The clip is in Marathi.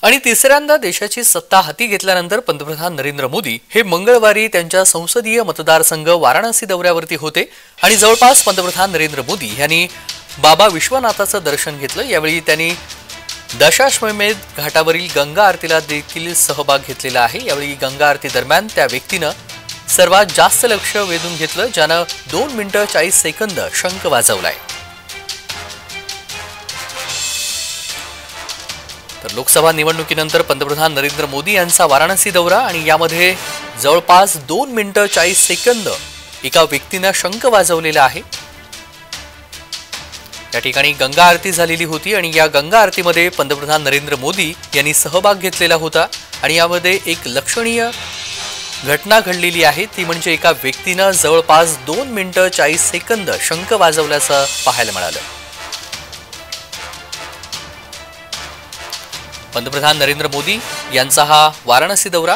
आणि तिसऱ्यांदा देशाची सत्ता हाती घेतल्यानंतर पंतप्रधान नरेंद्र मोदी हे मंगळवारी त्यांच्या संसदीय मतदारसंघ वाराणसी दौऱ्यावरती होते आणि जवळपास पंतप्रधान नरेंद्र मोदी यांनी बाबा विश्वनाथाचं दर्शन घेतलं। यावेळी त्यांनी दशाश्वमेध घाटावरील गंगा आरतीला देखील सहभाग घेतलेला आहे। यावेळी गंगा आरती दरम्यान त्या व्यक्तीनं सर्वात जास्त लक्ष वेधून घेतलं, ज्यानं 2 मिनिटं 40 सेकंद शंख वाजवलाय। तर लोकसभा निवडणुकीनंतर पंतप्रधान नरेंद्र मोदी यांचा वाराणसी दौरा आणि यामध्ये जवळपास 2 मिनिटं 40 सेकंद एका व्यक्तीने शंख वाजवलेला आहे। या ठिकाणी गंगा आरती झालेली होती आणि या गंगा आरतीमध्ये पंतप्रधान नरेंद्र मोदी यांनी सहभाग घेतलेला होता आणि यामध्ये एक लक्षणीय घटना घडलेली आहे, ती म्हणजे एका व्यक्तीने जवळपास 2 मिनिटं 40 सेकंद शंख वाजवल्याचं पाहायला मिळालं। पंतप्रधान नरेंद्र मोदी यांचा हा वाराणसी दौरा